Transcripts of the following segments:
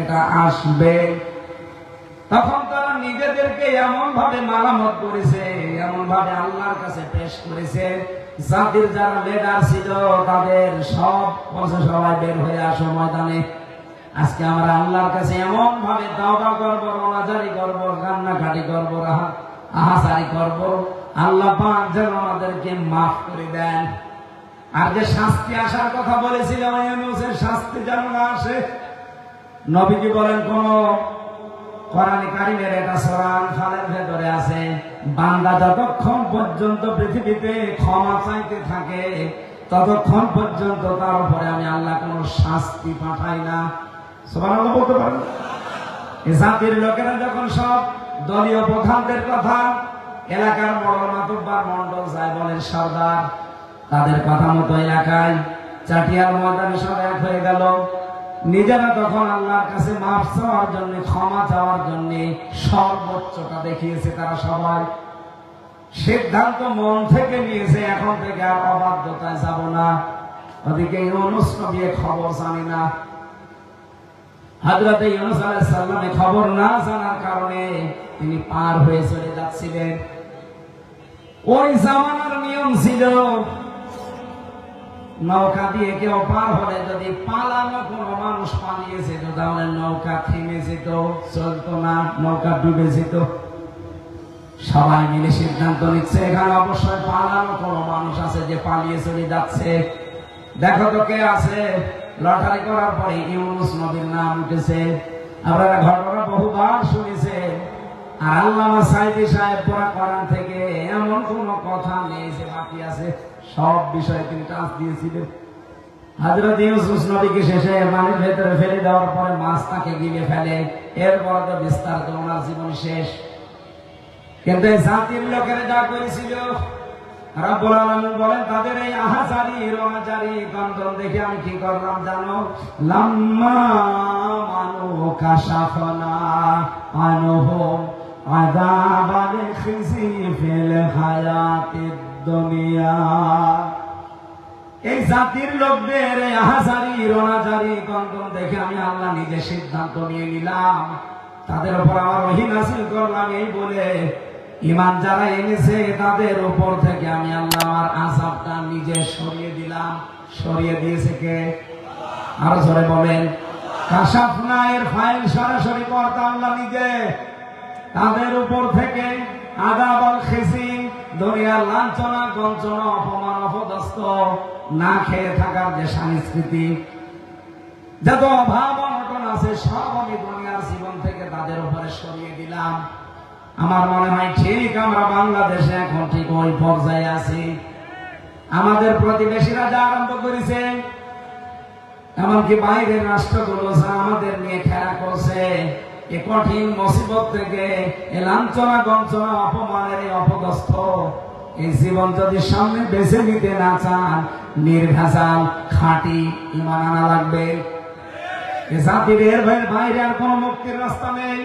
এটা আসবে। তখন তারা নিজেদেরকে এমন ভাবে মারামত করেছে, এমন ভাবে আল্লাহর কাছে পেশ করেছে, জাতির যারা লিডার ছিল তাদের সবাই বের হয়ে আসো ময়দানে। আজকে আমরা আল্লাহর কাছে এমন ভাবে তওবা করব, রোনাজারি করব, কান্নাকাটি করব, আহাজারি করব, আল্লাহ পাক যেন আমাদেরকে মাফ করে দেন। আর যে শাস্তি আসার কথা বলেছিল, ইউনূসের শাস্তি যেন না আসে। নবীজি বলেন, কোন কোরআনে কারীমের এটা সূরা আনফালের ভেতরে আছে, বান্দা যতক্ষণ পর্যন্ত পৃথিবীতে ক্ষমা চাইতে থাকে ততক্ষণ পর্যন্ত তার উপরে আমি আল্লাহ কোনো শাস্তি পাঠাই না। সুবহানাল্লাহ বলতে পারেন? এই জাতির লোকেরা যখন সব দলীয় প্রধানদের কথা, এলাকার বড় মাতব্বর মন্ডল যায় বলেন সর্দার, তাদের কথা মতো এলাকায় চাটিয়ার ময়দানে সব এক হয়ে গেল। নিজেরা তখন আল্লাহর কাছে মাফ চাওয়ার জন্য, ক্ষমা চাওয়ার জন্য সর্বোচ্চটা দেখিয়েছে। তারা সবাই সিদ্ধান্ত মন থেকে নিয়েছে, এখন থেকে আর অবাধ্যতায় যাব না। ওদিকে ইউনূস নবী খবর জানি না, হযরত ইউনূস আলাইহিস সালামের খবর না জানার কারণে তিনি পার হয়ে চলে যাচ্ছিলেন। ওই জামানার নিয়ম ছিল, নৌকা দিয়ে কেউ পার হলে যদি পালানো কোনো মানুষ পালিয়ে যেত তাহলে নৌকা থেমে যেত, চলতো না, নৌকা ডুবে যেত। সবাই মিলে সিদ্ধান্ত নিচ্ছে এখানে অবশ্যই পালানো কোনো মানুষ আছে যে পালিয়ে চলে যাচ্ছে, দেখো তো কে আছে। লটারি করার পরে ইউনূস নবীর নাম উঠেছে। আপনারা ঘটনা বহুবার শুনেছেন। আর আল্লামা সাঈদী সাহেব পুরা কোরআন থেকে এমন কোন কথা নেই যে বাকি আছে, সব বিষয়ে তিনি টাচ দিয়েছিলেন। হযরত ইউনূস নবীকে শেষে পানির ভেতরে ফেলে দেওয়ার পরে মাছ তাকে গিলে ফেলে, এরপর তো বিস্তারিত ওনার জীবন শেষ। কিন্তু এই জাতির লোকেরা যা করেছিল, রব্বুল আলামিন বলেন তাদের এই আহাজারি রোনাজারি গন্ধন দেখে আমি কি করলাম জানো? লাম্মা মানু কাশাফনা আনহুম আযাবাল খিজি ফিল হায়াতিদ দুনিয়া। এই জাতির লোকদের এই আহাজারি রোনাজারি গন্ধন দেখে আমি আল্লাহ নিজে সিদ্ধান্ত নিয়ে নিলাম, তাদের উপর আমার ওহী নাযিল করলাম এই বলে, ঈমান যারা এনেছে তাদের উপর থেকে আমি আল্লাহ আমার আযাবটা নিজে সরিয়ে দিলাম। সরিয়ে দিয়েছে কে? আরো জোরে বলেন। কাশাফনা এর ফাইল সরাসরি কর্তা আল্লাহ নিজে। তাদের উপর থেকে আযাবাল খিজি, দুনিয়ার লাঞ্ছনা, গঞ্জনা, অপমান, অপদস্থ, না খেয়ে থাকার যে সংস্কৃতি, যত অভাব অনটন আছে সব আমি দুনিয়ার জীবন থেকে তাদের উপরে সরিয়ে দিলাম। আমার মনে হয় ঠিক আমরা বাংলাদেশে এখন ঠিক ওই পর্যায়ে আছি। আমাদের প্রতিবেশীরা যা আরম্ভ করেছে, এমনকি বাইরের রাষ্ট্রগুলো যা আমাদের নিয়ে খেলা করছে, এই কঠিন মুসিবত থেকে, এই লাঞ্ছনা গঞ্জনা, অপমানের এই অপদস্থ এই জীবন যদি সামনে বেছে নিতে না চান, নির্ভেজাল খাঁটি ঈমান আনা লাগবে। এই জাতির এর বাইরে আর কোন মুক্তির রাস্তা নেই।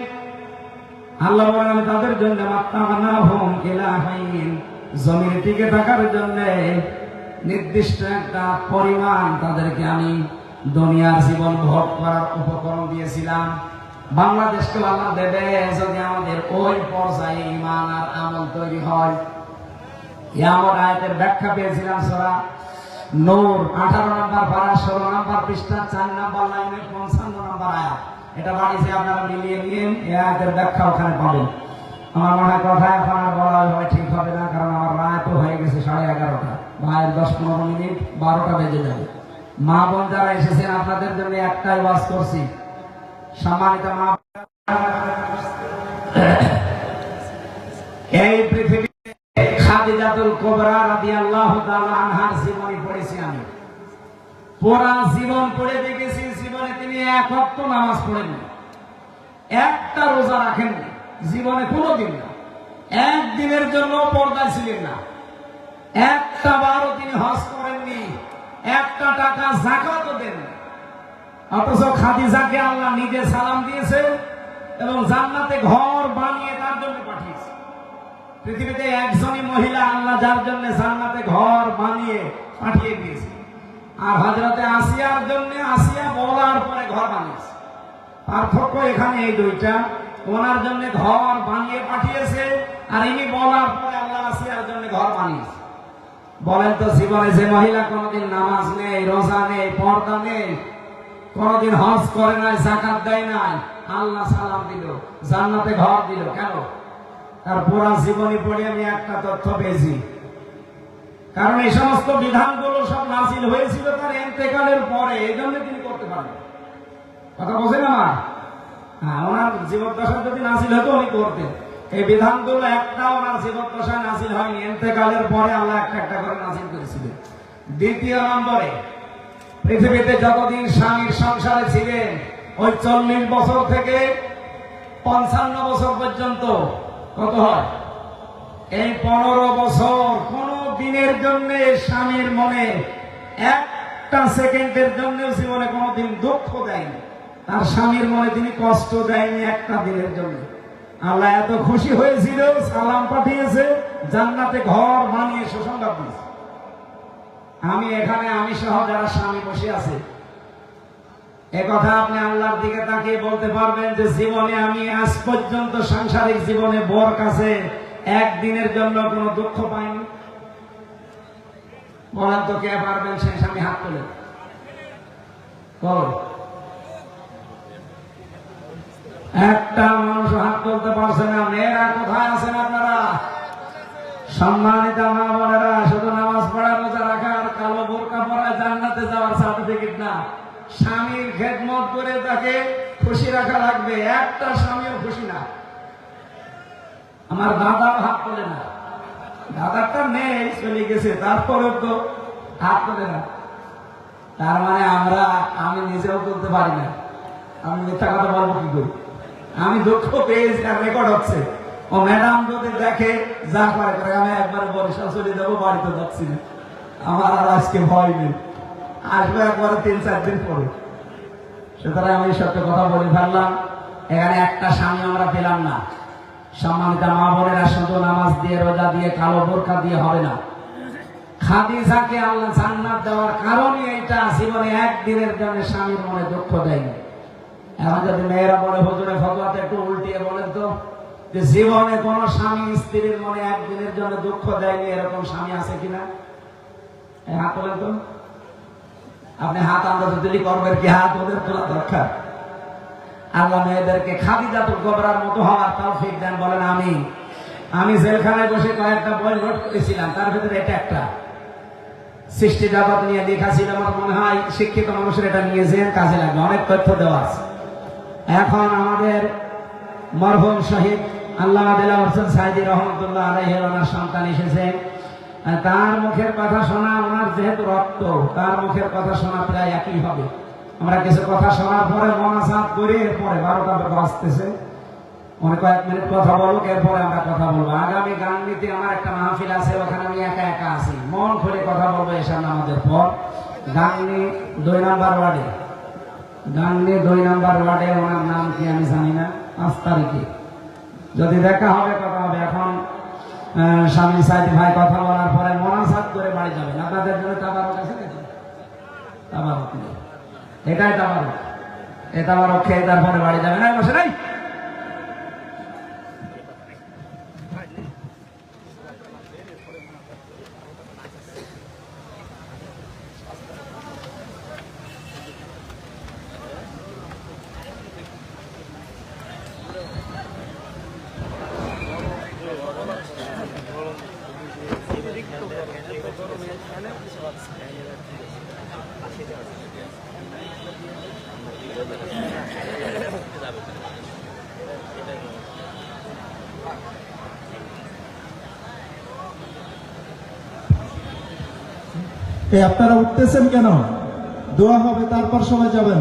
আল্লাহ বলেন আমি তাদের জন্য মাত্তানাহুম ইলাহাইন, জমিনে টিকে থাকার জন্য নির্দিষ্ট একটা পরিমাণ তাদেরকে আমি দুনিয়ার জীবন ভোগ করার উপকরণ দিয়েছিলাম। বাংলাদেশকে আল্লাহ দেবে যদি আমাদের ওই পর্যায়ে ঈমান আর আমল তৈরি হয়। আমার আয়াতের ব্যাখ্যা পেয়েছিলাম সূরা নূর 18 নম্বর পারা 16 নম্বর পৃষ্ঠা 4 নম্বর লাইনে 55 নম্বর আয়াত। এটা বাড়িতে আপনারা মিলিয়ে নিয়ে এই আয়াতের ব্যাখ্যা ওখানে পাবেন। আমার মনে হয় কথা এখন আর বলা হয় ঠিক হবে না, কারণ আমার রাত হয়ে গেছে 11:30। ভাইয়ের 10-15 মিনিট 12টা বেজে যাবে। মা বোন যারা এসেছেন আপনাদের জন্য একটাই ওয়াজ করছি। সম্মানিত মা, এই পৃথিবী খাদিজাতুল কুবরা রাদিয়াল্লাহু তাআলা আনহার জীবনী পড়েছি আমি। পুরা জীবন পড়ে দেখেছি, জীবনে তিনি এক ওয়াক্ত নামাজ পড়েননি, একটা রোজা রাখেননি, জীবনে কোনোদিন না, একদিনের জন্য পর্দায় ছিলেন না, একটা বারও তিনি হজ করেননি, একটা টাকা যাকাতও দেননি। অথচ খাদিজাকে আল্লাহ নিজে সালাম দিয়েছে এবং জান্নাতে ঘর বানিয়ে তার জন্য পাঠিয়েছে। পৃথিবীতে একজনই মহিলা আল্লাহ যার জন্য জান্নাতে ঘর বানিয়ে পাঠিয়ে দিয়েছে। আর হযরতে আসিয়ার জন্য আসিয়া বলার পরে ঘর বানিয়েছে। পার্থক্য এখানে এই দুইটা। ওনার জন্য ঘর বানিয়ে পাঠিয়েছে, আর ইনি বলার পরে আল্লাহ আসিয়ার জন্য ঘর বানিয়েছে। বলেন তো, জীবনে যে মহিলা কোনোদিন নামাজ নেই, রোজা নেই, পর্দা নেই, কোনোদিন হজ করে নাই, যাকাত দেয় নাই, আল্লাহ সালাম দিল, জান্নাতে ঘর দিল, কেন? তার পুরা জীবনী পড়ে আমি একটা তথ্য পেয়েছি। কারণ এই সমস্ত বিধানগুলো সব নাজিল হয়েছিল তার ইন্তেকালের পরে, এই জন্য তিনি করতে পারেন। কথা বোঝেন আমার? হ্যাঁ, ওনার জীবদ্দশা যদি নাজিল হতো উনি করতেন। এই বিধানগুলো একটা ওনার জীবদ্দশায় নাজিল হয়নি, ইন্তেকালের পরে আল্লাহ একটা একটা করে নাজিল করেছিলেন। দ্বিতীয় নম্বরে, পৃথিবীতে যতদিন স্বামীর সংসারে ছিলেন, ওই 40 বছর থেকে 55 বছর পর্যন্ত কত হয়? এই 15 বছর কোন দিনের জন্য স্বামীর মনে একটা সেকেন্ডের জন্য জীবনে কোনোদিন দুঃখ দেয়নি, তার স্বামীর মনে তিনি কষ্ট দেয়নি একটা দিনের জন্য। আল্লাহ এত খুশি হয়েছিল, সালাম পাঠিয়েছে, জান্নাতে ঘর বানিয়ে সুসংবাদ দিয়েছে। আমি এখানে, আমি সহ যারা স্বামী বসে আছে, একথা আপনি আল্লাহর দিকে তাকিয়ে বলতে পারবেন যে জীবনে আমি আজ পর্যন্ত সাংসারিক জীবনে বর কাছে একদিনের জন্য কোনো দুঃখ পাইনি? বলেন তো, কে পারবেন? সেই স্বামী হাত তোলেন। একটা মানুষ হাত তুলতে পারছে না। মেয়েরা কোথায় আছেন আপনারা? সম্মানিত মা বোনেরা, শুধু নামাজ পড়া, রোজা রাখা আর কালো বোরকা পরা জান্নাতে যাওয়ার সার্টিফিকেট না। স্বামীর খেদমত করে তাকে খুশি রাখা লাগবে। একটা স্বামীও খুশি না। আমার দাদাও হাত তোলে না, দাদারটা নেই, চলে গেছে, তারপরেও তো হাত তোলে না। তার মানে আমি নিজেও তুলতে পারি না। আমি মিথ্যা কথা বলবো কি করি? আমি দুঃখ পেয়েছি, আর রেকর্ড হচ্ছে। ও ম্যাডাম যদি দেখে, যা করে করে, আমি একবারে বরিশাল চলে যাবো, বাড়িতে যাচ্ছি না, আমার আর আজকে ভয় নেই, আসবে একবারে 3-4 দিন পরে। সুতরাং আমি সত্য কথা বলে ফেললাম, এখানে একটা স্বামী আমরা পেলাম না। সম্মানিত মা বোনেরা, শুধু নামাজ দিয়ে, রোজা দিয়ে, কালো বোরকা দিয়ে হবে না। খাদিজাকে আল্লাহ জান্নাত দেওয়ার কারণই এইটা, জীবনে একদিনের জন্য স্বামীর মনে দুঃখ দেয়নি। এখন যদি মেয়েরা বলে, হুজুরে ফতোয়াতে একটু উল্টিয়ে বলেন তো, যে জীবনে কোন স্বামী স্ত্রীর মনে একদিনের জন্য দুঃখ দেয়নি, এরকম স্বামী আছে কিনা? হাত বলেন তো। আপনি হাত আন্দাজ দিলি করবেন কি? হাত ওদের তোলা দরকার। আল্লাহ মেয়েদেরকে খাদিজাতুল কুবরার মতো হওয়ার তৌফিক দেন। বলেন আমি। আমি জেলখানায় বসে কয়েকটা বই নোট করেছিলাম, তার ভিতরে এটা একটা সৃষ্টি জগৎ নিয়ে লেখা ছিল। আমার মনে হয় শিক্ষিত মানুষের এটা নিয়ে যেন কাজে লাগবে, অনেক তথ্য দেওয়া আছে। এখন আমাদের মরহুম শহীদ আল্লামা দেলাওয়ার হোসেন সাইদি রহমতুল্লাহ আলাইহি ওনার সন্তান এসেছেন। তার মুখের কথা শোনা, ওনার যেহেতু রক্ত, তার মুখের কথা শোনা প্রায় একই হবে। আমরা কিছু কথা শোনার পরে মোনাজাত করে, এরপরে 12টা বাজতেছে, অনেক কয়েক মিনিট কথা বলবো, এরপরে আমরা কথা বলবো। আগামী গাংনীতে আমার একটা মাহফিল আছে, ওখানে আমি একা একা আছি, মন খুলে কথা বলবো এসব নামাজের পর। গাংনী 2 নম্বর ওয়ার্ডে, গাংনী 2 নম্বর ওয়ার্ডে, ওনার নাম কি আমি জানি না, 5 তারিখে যদি দেখা হবে কথা হবে। এখন স্বামী সাইদি ভাই কথা বলার পরে মোনাজাত করে বাড়ি যাবেন। আপনাদের জন্য তাবারক আছে নাকি? তাবারক নেই, এটাই তাবারক। এই তাবারক খেয়ে তারপরে বাড়ি যাবেন। না বসে নাই, আপনারা উঠতেছেন কেন? দোয়া হবে, তারপর সবাই যাবেন।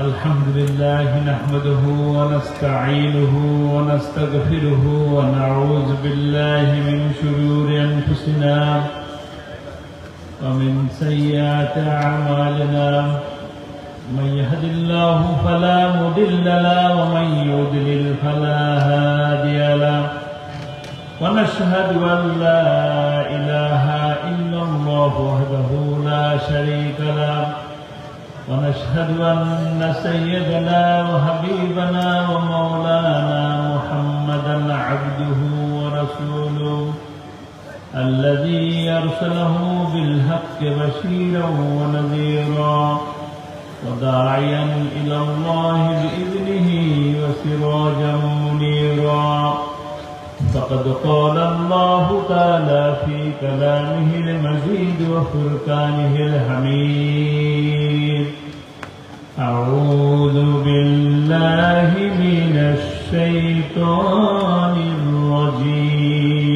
আলহামদুলিল্লাহ নাহমাদুহু ওয়া নাস্তাঈনুহু ওয়া নাস্তাগফিরুহু ওয়া নাউযু বিল্লাহি মিন শুরুরি আনফুসিনা ومن سيئات أعمالنا من يهد الله فلا مضل له ومن يضلل فلا هادي له ونشهد أن لا إله إلا الله وحده لا شريك له ونشهد أن سيدنا وحبيبنا ومولانا محمدا عبده ورسوله الذي أرسله بالحق بشيرا ونذيرا وداعيا إلى الله بإذنه وسراجا منيرا فقد قال الله تعالى في كلامه المجيد وفرقانه الحميد أعوذ بالله من الشيطان الرجيم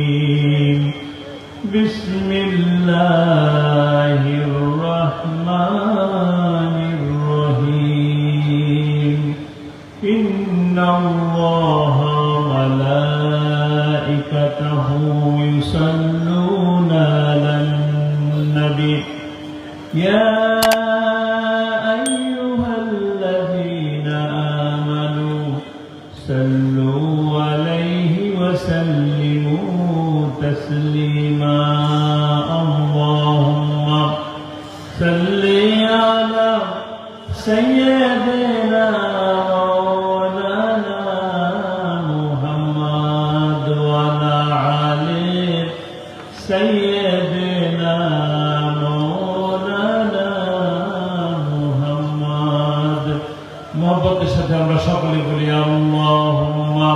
بسم الله الرحمن الرحيم إن الله وملائكته يصلون على النبي يا أيها الذين آمنوا صلوا عليه وسلموا تسليما اللهم صل على سيدنا مولانا محمد وعلى آل سيدنا مولانا محمد محبতের সাথে আমরা সকলে বলি আল্লাহুম্মা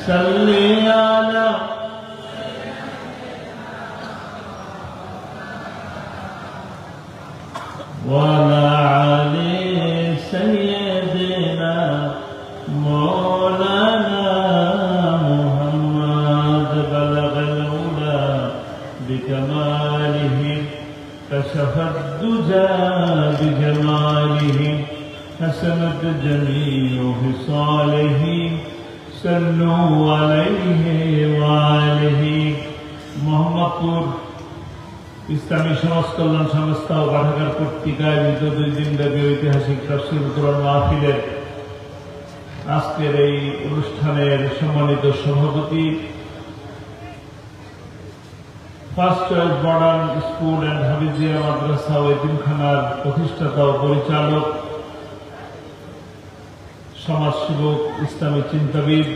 সাল্লি আলা وعلى آل سيدنا مولانا محمد بلغ العلا بكماله كشف الدجى بجماله حسنت جميع خصاله صلوا عليه وآله মোহাম্মদপুর ইসলামী সমাজ কল্যাণ সংস্থা ও পাঠাগার কর্তৃক আয়োজিত 2 দিনব্যাপী ঐতিহাসিক তাফসীর কোরআন মাহফিলের আজকের এই অনুষ্ঠানের সম্মানিত সভাপতি, first choice modern school and হাফিজিয়া মাদ্রাসা ও এতিমখানার প্রতিষ্ঠাতা ও পরিচালক, সমাজসেবক, ইসলামী চিন্তাবিদ,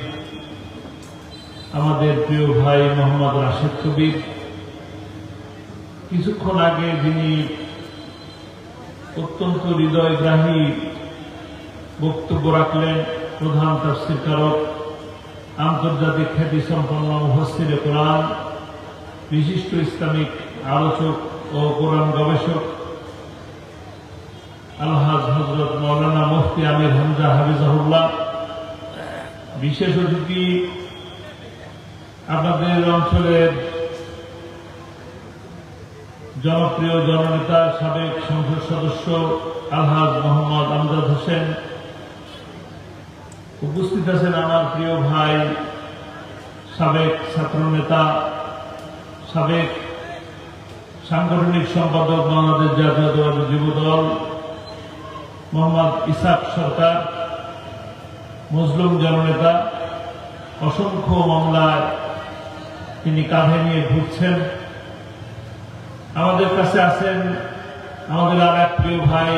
আমাদের প্রিয় ভাই মোহাম্মদ রাশেদ কবির, কিছুক্ষণ আগে যিনি অত্যন্ত হৃদয়গ্রাহী বক্তব্য রাখলেন, প্রধান তাফসীরকারক, আন্তর্জাতিক খ্যাতি সম্পন্ন মুফাসসিরে কোরআন, বিশিষ্ট ইসলামিক আলোচক ও কোরআন গবেষক আলহাজ হযরত মাওলানা মুফতি আমির হামজা হাফিজাহুল্লাহ, বিশেষ অতিথি আপনাদের অঞ্চলের জনপ্রিয় জননেতা সাবেক সংসদ সদস্য আলহাজ মোহাম্মদ আমজাদ হোসেন, উপস্থিত আছেন আমার প্রিয় ভাই সাবেক ছাত্রনেতা, সাবেক সাংগঠনিক সম্পাদক বাংলাদেশ জাতীয়তাবাদী যুবদল মোহাম্মদ ইসাক সরকার, মজলুম জননেতা, অসংখ্য মামলায় তিনি কাঁধে নিয়ে ঘুরছেন। আমাদের কাছে আছেন আমাদের আর এক প্রিয় ভাই,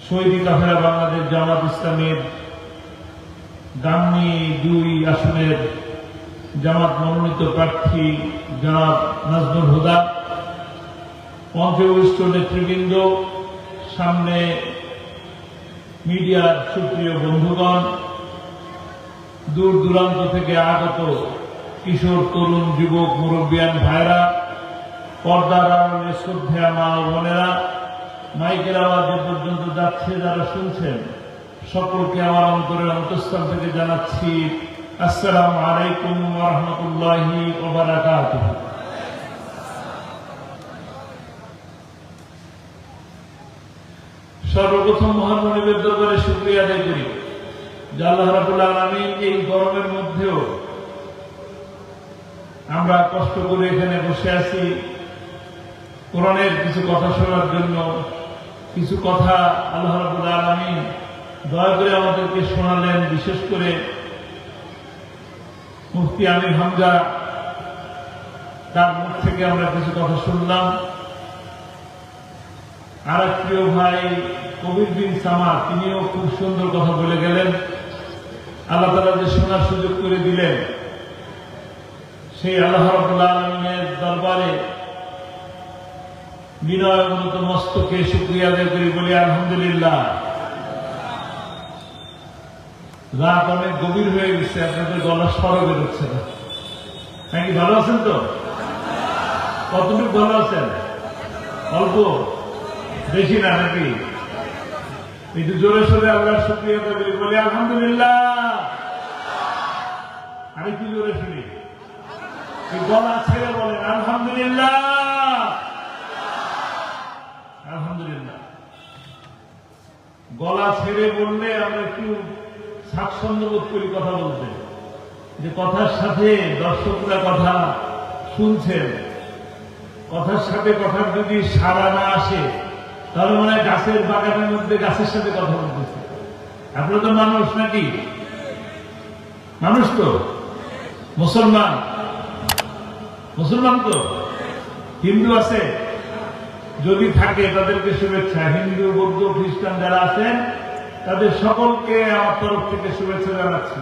শহীদ কাফেলা বাংলাদেশ জামাত ইসলামের গাংনী 2 আসনের জামাত মনোনীত প্রার্থী জনাব নাজমুল হুদা, পঞ্চবরিষ্ঠ নেতৃবৃন্দ, সামনে মিডিয়ার সুপ্রিয় বন্ধুগণ, দূর দূরান্ত থেকে আগত কিশোর, তরুণ, যুবক, মুরব্বিয়ান ভাইরা, পর্দার আড়ালে শ্রদ্ধেয়া মা ও বোনেরা, মাইকের আওয়াজে পর্যন্ত যাচ্ছে যারা শুনছেন, সকলকে আমার অন্তরের অন্তঃস্থল থেকে জানাচ্ছি আসসালামু আলাইকুম ওয়া রাহমাতুল্লাহি ওয়া বারাকাতুহু। সর্বপ্রথম মহান মনিবের দরবারে শুকরিয়া আদায় করি যে আল্লাহ রাব্বুল আলামিন এই গরমের মধ্যেও আমরা কষ্ট করে এখানে বসে আছি কোরআনের কিছু কথা শোনার জন্য, কিছু কথা আল্লাহ রাব্বুল আলামিন দয়া করে আমাদেরকে শোনালেন। বিশেষ করে মুফতি আমির হামজা, তার মুখ থেকে আমরা কিছু কথা শুনলাম। আর এক প্রিয় ভাই কবির বিন সামাদ, তিনিও খুব সুন্দর কথা বলে গেলেন। আল্লাহ তাআলা যে শোনার সুযোগ করে দিলেন, সেই আল্লাহ রাব্বুল আলামিনের দরবারে বিনয়মনত মস্তকে শুকরিয়া আদায় করি, বলি আলহামদুলিল্লাহ। রাত অনেক গভীর হয়ে গেছে, আপনাদের গলা স্বর বেরোচ্ছে না নাকি? ভালো আছেন তো? কতটুকু ভালো আছেন? অল্প, বেশি না নাকি? একটু জোরে সোরে আল্লাহ শুকরিয়া আদায় করি, বলি আলহামদুলিল্লাহ। আমি কি জোরে শুনি? গলা ছেড়ে বলেন আলহামদুলিল্লাহ। আলহামদুলিল্লাহ। গলা ছেড়ে বললে আমরা একটু স্বাচ্ছন্দ্য বোধ করি কথা বলতে, যে কথার সাথে দর্শকরা কথা শুনছেন, কথার সাথে কথার যদি সাড়া না আসে, তাহলে মনে হয় গাছের বাগানের মধ্যে গাছের সাথে কথা বলতেছে। আপনারা তো মানুষ নাকি? মানুষ তো, মুসলমান মুসলমান তো। হিন্দু আছে? যদি থাকে তাদেরকে শুভেচ্ছা। হিন্দু, বৌদ্ধ, খ্রিস্টান যারা আছেন তাদের সকলকে আমার তরফ থেকে শুভেচ্ছা জানাচ্ছি।